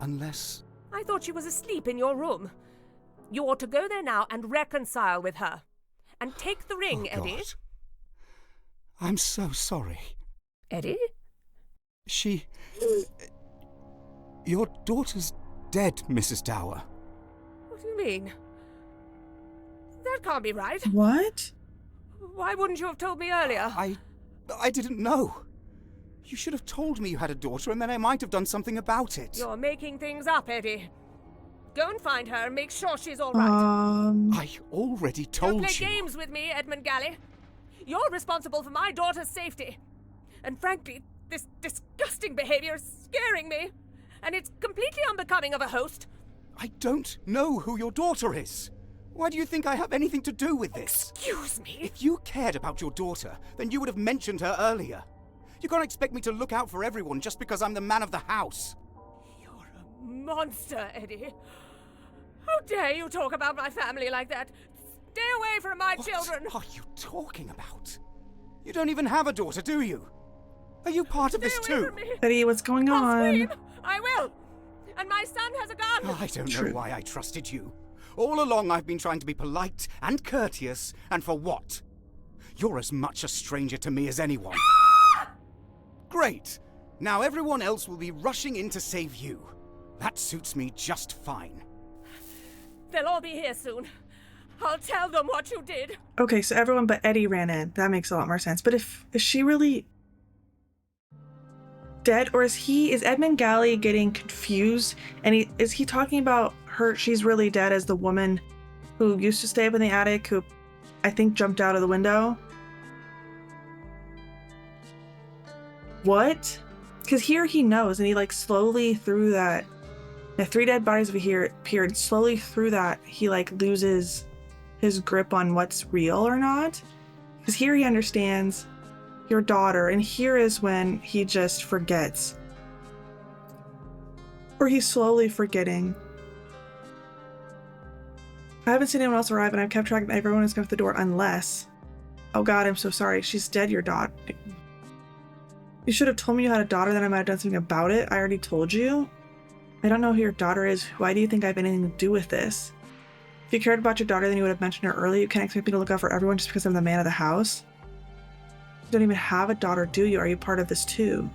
Speaker 7: Unless...
Speaker 4: I thought she was asleep in your room. You ought to go there now and reconcile with her. And take the ring,
Speaker 7: Oh,
Speaker 4: Eddie.
Speaker 7: God. I'm so sorry.
Speaker 4: Eddie?
Speaker 7: She... Your daughter's dead, Mrs. Dower.
Speaker 4: What do you mean? That can't be right.
Speaker 1: What?
Speaker 4: Why wouldn't you have told me earlier?
Speaker 7: I didn't know. You should have told me you had a daughter, and then I might have done something about it.
Speaker 4: You're making things up, Eddie. Go and find her and make sure she's all right.
Speaker 7: I already told
Speaker 4: Don't play
Speaker 7: you.
Speaker 4: games with me, Edmund Galley. You're responsible for my daughter's safety. And frankly, this disgusting behavior is scaring me. And it's completely unbecoming of a host.
Speaker 7: I don't know who your daughter is. Why do you think I have anything to do with this?
Speaker 4: Excuse me?
Speaker 7: If you cared about your daughter, then you would have mentioned her earlier. You can't expect me to look out for everyone just because I'm the man of the house.
Speaker 4: You're a monster, Eddie. How dare you talk about my family like that? Stay away from my children!
Speaker 7: What are you talking about? You don't even have a daughter, do you? Are you part of this
Speaker 4: Stay away
Speaker 7: too?
Speaker 4: from me.
Speaker 1: Eddie, what's going
Speaker 4: I'll
Speaker 1: on?
Speaker 4: scream. I will! And my son has a gun!
Speaker 7: I don't
Speaker 1: True.
Speaker 7: know why I trusted you. All along I've been trying to be polite and courteous, and for what? You're as much a stranger to me as anyone. Great! Now everyone else will be rushing in to save you. That suits me just fine.
Speaker 4: They'll all be here soon. I'll tell them what you did.
Speaker 1: Okay, so everyone but Eddie ran in. That makes a lot more sense. But is she really dead, or is Edmund Galley getting confused? And is he talking about her? She's really dead as the woman who used to stay up in the attic, who I think jumped out of the window. What? Because here he knows, and he like slowly through that. The 3 dead bodies of here appeared. Slowly through that, he like loses his grip on what's real or not. Because here he understands your daughter, and here is when he just forgets. Or he's slowly forgetting. I haven't seen anyone else arrive, and I've kept track of everyone who's come to the door unless... Oh god, I'm so sorry. She's dead, your daughter. You should have told me you had a daughter, then I might have done something about it. I already told you. I don't know who your daughter is. Why do you think I have anything to do with this? If you cared about your daughter, then you would have mentioned her earlier. You can't expect me to look out for everyone just because I'm the man of the house. You don't even have a daughter, do you? Are you part of this too?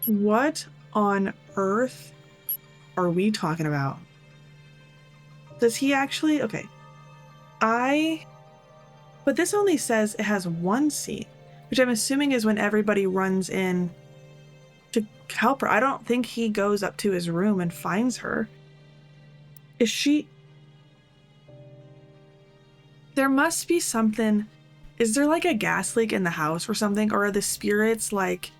Speaker 1: What on earth are we talking about? Does he actually? Okay. But this only says it has one scene, which I'm assuming is when everybody runs in to help her. I don't think he goes up to his room and finds her. Is she... There must be something... Is there like a gas leak in the house or something? Or are the spirits like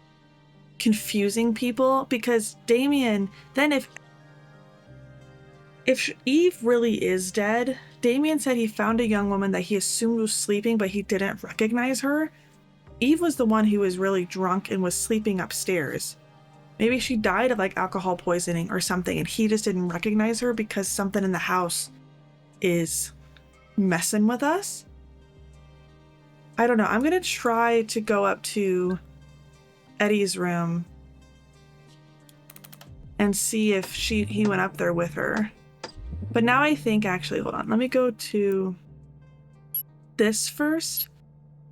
Speaker 1: confusing people? Because Damien, then if Eve really is dead, Damien said he found a young woman that he assumed was sleeping, but he didn't recognize her. Eve was the one who was really drunk and was sleeping upstairs. Maybe she died of like alcohol poisoning or something, and he just didn't recognize her because something in the house is messing with us. I don't know. I'm gonna try to go up to Eddie's room and see if he went up there with her. But now I think, actually, hold on. Let me go to this first.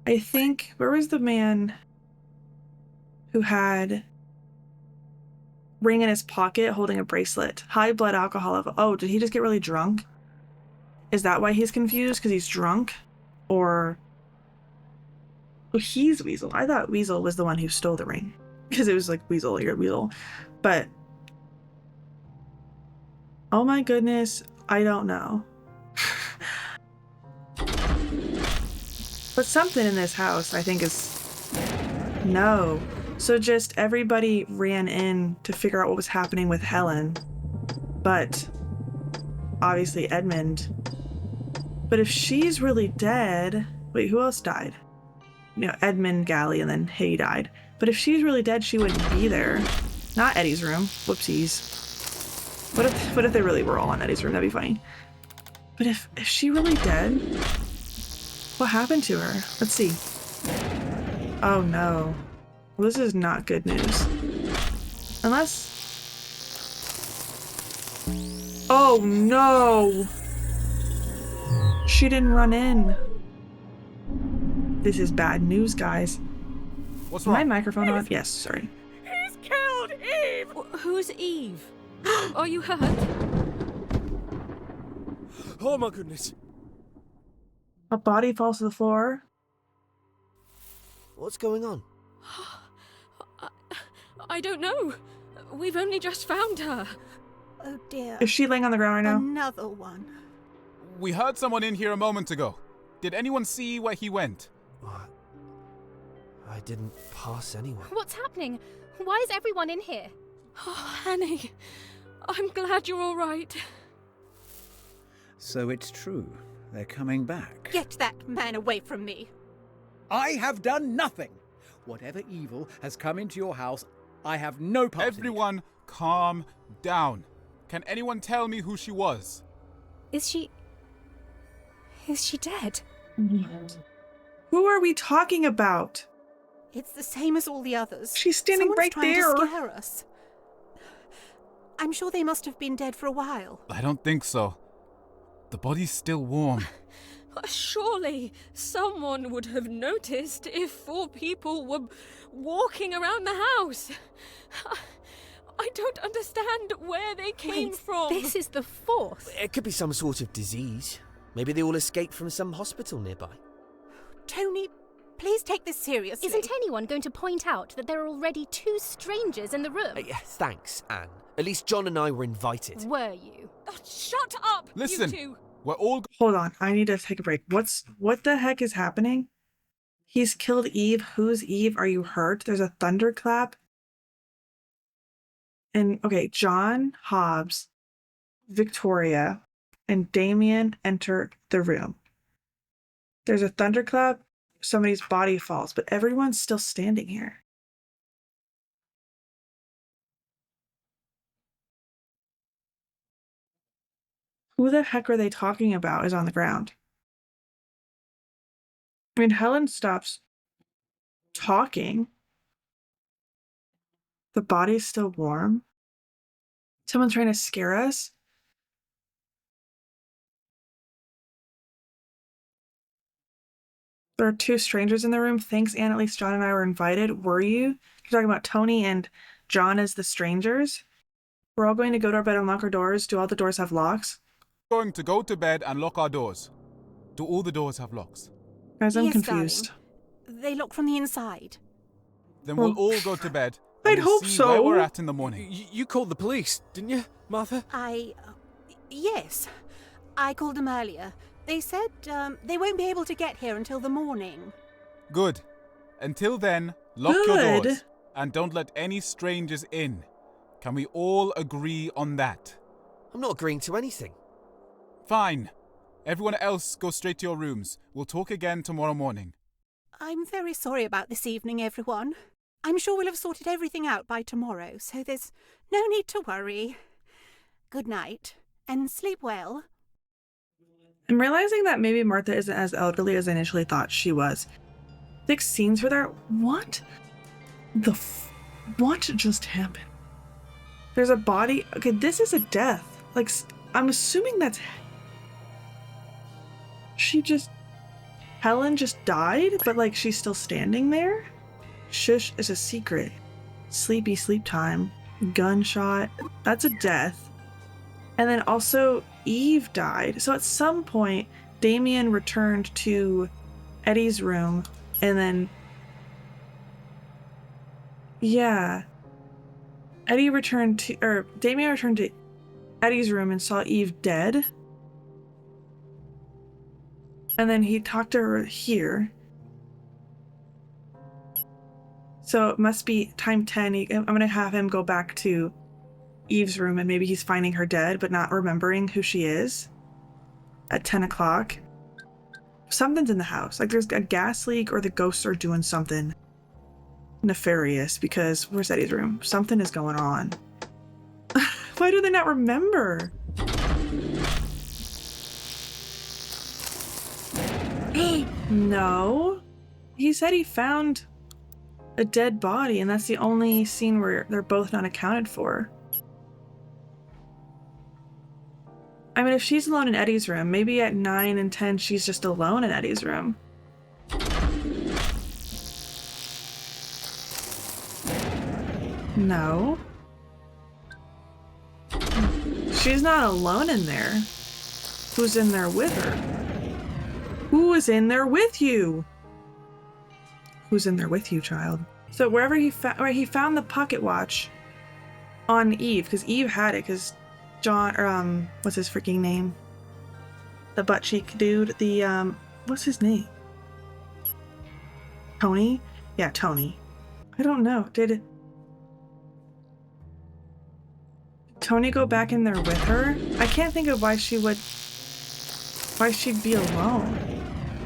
Speaker 1: I think, where was the man who had ring in his pocket holding a bracelet? High blood alcohol level. Oh, did he just get really drunk? Is that why he's confused? Because he's drunk? Or... Oh, he's Weasel. I thought Weasel was the one who stole the ring. Because it was like, Weasel, you're Weasel. But... Oh my goodness, I don't know. But something in this house, I think, is... No. So just everybody ran in to figure out what was happening with Helen. But obviously Edmund. But if she's really dead... Wait, who else died? You know, Edmund, Galley, and then Hay died. But if she's really dead, she wouldn't be there. Not Eddie's room. Whoopsies. What if they really were all in Eddie's room? That'd be funny. But if she really dead, what happened to her? Let's see. Oh no. Well, this is not good news. Unless... Oh no! She didn't run in. This is bad news, guys.
Speaker 6: What's
Speaker 1: My
Speaker 6: wrong?
Speaker 1: microphone on? Yes, sorry.
Speaker 4: He's killed Eve!
Speaker 9: Who's Eve? Are you hurt?
Speaker 3: Oh my goodness.
Speaker 1: A body falls to the floor.
Speaker 8: What's going on?
Speaker 9: I don't know. We've only just found her.
Speaker 2: Oh dear.
Speaker 1: Is she laying on the ground right now?
Speaker 2: Another one.
Speaker 6: We heard someone in here a moment ago. Did anyone see where he went?
Speaker 8: I didn't pass anyone.
Speaker 5: What's happening? Why is everyone in here?
Speaker 9: Oh, Annie, I'm glad you're all right.
Speaker 10: So it's true. They're coming back.
Speaker 2: Get that man away from me.
Speaker 10: I have done nothing. Whatever evil has come into your house, I have no part in it.
Speaker 6: Everyone, calm down. Can anyone tell me who she was?
Speaker 5: Is she dead?
Speaker 1: Who are we talking about?
Speaker 2: It's the same as all the others.
Speaker 1: She's standing
Speaker 2: Someone's
Speaker 1: right
Speaker 2: trying
Speaker 1: there.
Speaker 2: to scare us. I'm sure they must have been dead for a while.
Speaker 6: I don't think so. The body's still warm.
Speaker 9: Surely someone would have noticed if 4 people were walking around the house. I don't understand where they came from.
Speaker 5: This is the 4th.
Speaker 8: It could be some sort of disease. Maybe they all escaped from some hospital nearby.
Speaker 2: Tony, please take this seriously.
Speaker 5: Isn't anyone going to point out that there are already 2 strangers in the room?
Speaker 8: Thanks, Anne. At least John and I were invited.
Speaker 5: Were you?
Speaker 9: Oh, shut up,
Speaker 6: Listen,
Speaker 9: you two.
Speaker 6: we're all...
Speaker 1: Hold on, I need to take a break. What the heck is happening? He's killed Eve. Who's Eve? Are you hurt? There's a thunderclap. And okay, John, Hobbs, Victoria, and Damien enter the room. There's a thunderclap. Somebody's body falls, but everyone's still standing here. Who the heck are they talking about is on the ground? I mean, Helen stops talking. The body's still warm. Someone's trying to scare us. There are 2 strangers in the room. Thanks, Anne. At least John and I were invited. Were you? You're talking about Tony and John as the strangers? We're all going to go to our bed and lock our doors. Do all the doors have locks?
Speaker 6: going to go to bed and lock our doors. Do all the doors have locks?
Speaker 1: Guys, I'm
Speaker 2: Yes,
Speaker 1: confused.
Speaker 2: darling. They lock from the inside.
Speaker 6: Then we'll all go to bed.
Speaker 1: I'd
Speaker 6: and we'll
Speaker 1: hope
Speaker 6: see
Speaker 1: so.
Speaker 6: Where we're at in the morning.
Speaker 3: You called the police, didn't you, Martha?
Speaker 2: Yes. I called them earlier. They said they won't be able to get here until the morning.
Speaker 6: Good. Until then, lock your
Speaker 1: Good.
Speaker 6: doors and don't let any strangers in. Can we all agree on that?
Speaker 8: I'm not agreeing to anything.
Speaker 6: Fine. Everyone else go straight to your rooms. We'll talk again tomorrow morning.
Speaker 2: I'm very sorry about this evening, everyone. I'm sure we'll have sorted everything out by tomorrow, so there's no need to worry. Good night, and sleep well.
Speaker 1: I'm realizing that maybe Martha isn't as elderly as I initially thought she was. 6 scenes for there. What? What just happened? There's a body. Okay, this is a death. Like, I'm assuming that's. Helen just died, but like she's still standing there? Shush is a secret. Sleepy sleep time. Gunshot. That's a death. And then also Eve died. So at some point, Damien returned to Eddie's room and then. Yeah. Damien returned to Eddie's room and saw Eve dead. And then he talked to her here. So it must be time 10. I'm going to have him go back to Eve's room and maybe he's finding her dead but not remembering who she is at 10 o'clock. Something's in the house. Like there's a gas leak or the ghosts are doing something nefarious because where's Eddie's room? Something is going on. Why do they not remember? No. He said he found a dead body and that's the only scene where they're both not accounted for. I mean, if she's alone in Eddie's room, maybe at 9 and 10 she's just alone in Eddie's room. No. She's not alone in there. Who's in there with her? Who is in there with you? Who's in there with you, child? So wherever he found the pocket watch on Eve, because Eve had it, because John, what's his freaking name? The butt cheek dude, what's his name? Tony? Yeah, Tony. I don't know. Did Tony go back in there with her? I can't think of why she'd be alone.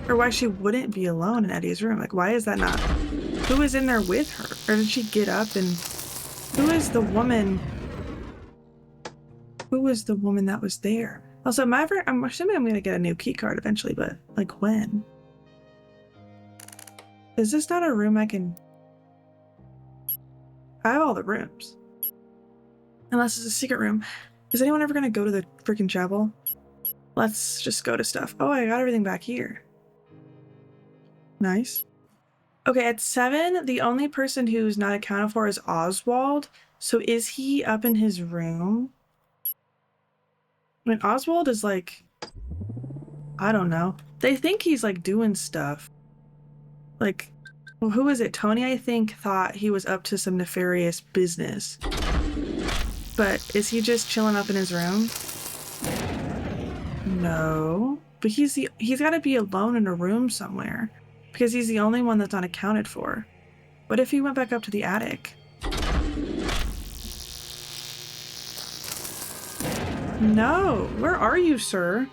Speaker 1: Or why she wouldn't be alone in Eddie's room. Like, why is that not? Who is in there with her? Or did she get up and... Who is the woman? Who was the woman that was there? Also, I'm assuming I'm going to get a new key card eventually, but like when? Is this not a room I can... I have all the rooms. Unless it's a secret room. Is anyone ever going to go to the freaking chapel? Let's just go to stuff. Oh, I got everything back here. Nice. Okay, at 7, the only person who's not accounted for is Oswald. So is he up in his room? I mean, Oswald is like... I don't know. They think he's like doing stuff. Like, well, who is it? Tony, I think, thought he was up to some nefarious business. But is he just chilling up in his room? No. But he's got to be alone in a room somewhere. Because he's the only one that's not accounted for. What if he went back up to the attic? No. Where are you, sir?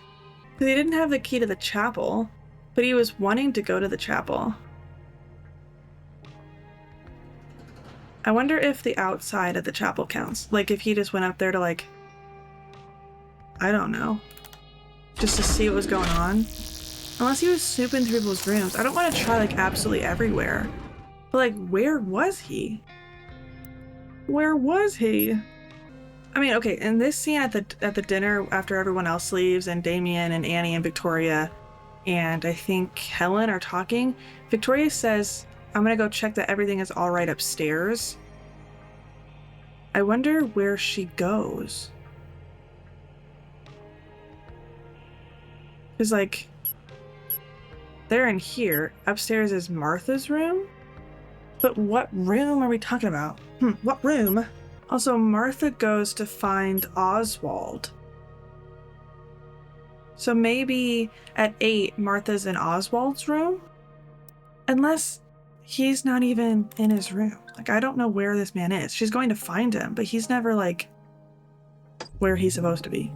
Speaker 1: Because he didn't have the key to the chapel. But he was wanting to go to the chapel. I wonder if the outside of the chapel counts. Like if he just went up there to like... I don't know. Just to see what was going on. Unless he was snooping through people's rooms. I don't want to try like absolutely everywhere. But like, where was he? Where was he? I mean, okay, in this scene at the dinner after everyone else leaves and Damien and Annie and Victoria and I think Helen are talking, Victoria says, I'm gonna go check that everything is all right upstairs. I wonder where she goes. Because like, they're in here. Upstairs is Martha's room? But what room are we talking about? What room? Also, Martha goes to find Oswald. So maybe at 8, Martha's in Oswald's room? Unless he's not even in his room. Like, I don't know where this man is. She's going to find him, but he's never, like, where he's supposed to be.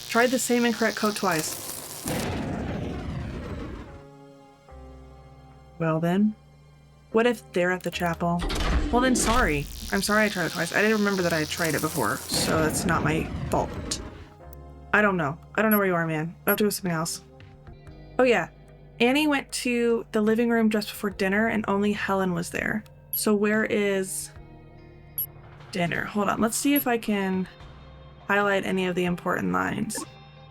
Speaker 1: Tried the same incorrect code twice. Well then, what if they're at the chapel? Well then, sorry. I'm sorry I tried it twice. I didn't remember that I had tried it before, so that's not my fault. I don't know. I don't know where you are, man. I'll have to go something else. Oh yeah, Annie went to the living room just before dinner and only Helen was there. So where is dinner? Hold on, let's see if I can highlight any of the important lines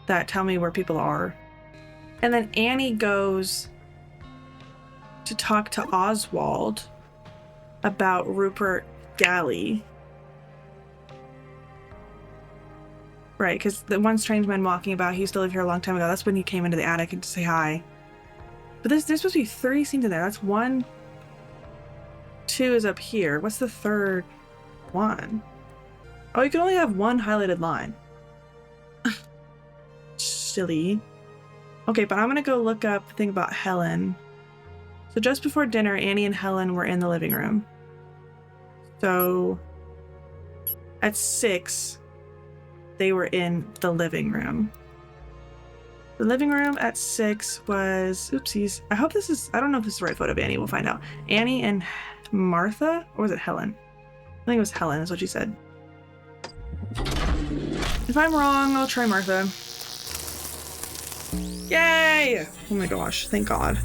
Speaker 1: that tell me where people are. And then Annie goes to talk to Oswald about Rupert Galley. Right, because the one strange man walking about, he used to live here a long time ago. That's when he came into the attic and to say hi. But there's supposed to be 3 scenes in there. That's 1. 2 is up here. What's the third one? Oh, you can only have 1 highlighted line. Silly. Okay, but I'm gonna go look up the thing about Helen. So just before dinner, Annie and Helen were in the living room. So at 6, they were in the living room. The living room at 6 was, oopsies. I hope this is, I don't know if this is the right photo of Annie. We'll find out. Annie and Martha? Or was it Helen? I think it was Helen is what she said. If I'm wrong, I'll try Martha. Yay! Oh my gosh, thank God.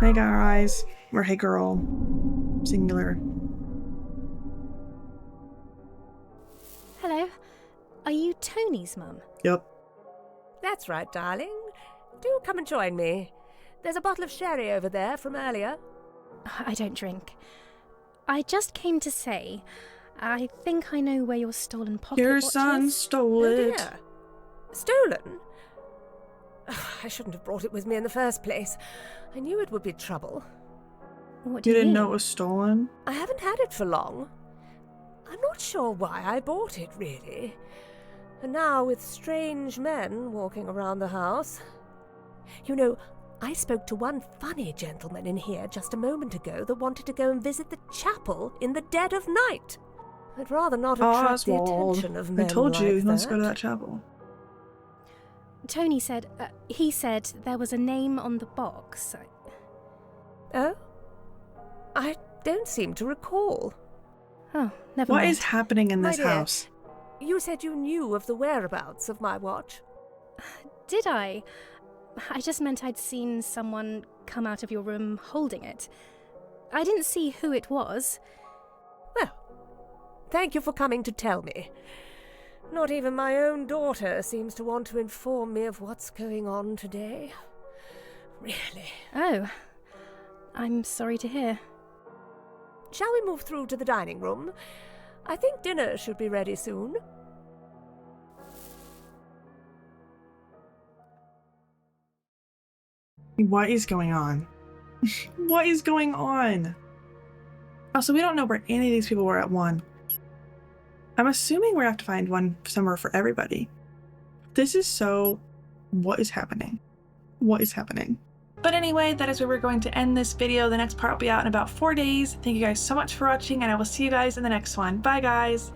Speaker 1: Hey guys, or hey girl, singular.
Speaker 5: Hello. Are you Tony's mum?
Speaker 1: Yep.
Speaker 4: That's right, darling. Do come and join me. There's a bottle of sherry over there from earlier.
Speaker 5: I don't drink. I just came to say, I think I know where your stolen pocket
Speaker 1: Your
Speaker 5: watch
Speaker 1: son
Speaker 5: is.
Speaker 1: stole
Speaker 4: Oh
Speaker 1: it.
Speaker 4: dear. Stolen? I shouldn't have brought it with me in the first place. I knew it would be trouble.
Speaker 5: What do
Speaker 1: You
Speaker 5: you
Speaker 1: didn't
Speaker 5: mean?
Speaker 1: know it was stolen?
Speaker 4: I haven't had it for long. I'm not sure why I bought it, really. And now with strange men walking around the house. You know, I spoke to one funny gentleman in here just a moment ago that wanted to go and visit the chapel in the dead of night. I'd rather not attract the attention of men
Speaker 1: I told you
Speaker 4: like
Speaker 1: he wants to go to
Speaker 4: that.
Speaker 1: that chapel.
Speaker 5: Tony said, he said there was a name on the box.
Speaker 4: Oh? I don't seem to recall.
Speaker 5: Oh, never
Speaker 1: What
Speaker 5: mind.
Speaker 1: is happening in
Speaker 4: My
Speaker 1: this
Speaker 4: dear,
Speaker 1: house?
Speaker 4: You said you knew of the whereabouts of my watch.
Speaker 5: Did I? I just meant I'd seen someone come out of your room holding it. I didn't see who it was.
Speaker 4: Well, thank you for coming to tell me. Not even my own daughter seems to want to inform me of what's going on today. Really.
Speaker 5: Oh, I'm sorry to hear.
Speaker 4: Shall we move through to the dining room? I think dinner should be ready soon.
Speaker 1: What is going on? What is going on? Also, we don't know where any of these people were at 1. I'm assuming we're gonna have to find one somewhere for everybody. This is so... What is happening? What is happening? But anyway, that is where we're going to end this video. The next part will be out in about 4 days. Thank you guys so much for watching, and I will see you guys in the next one. Bye, guys!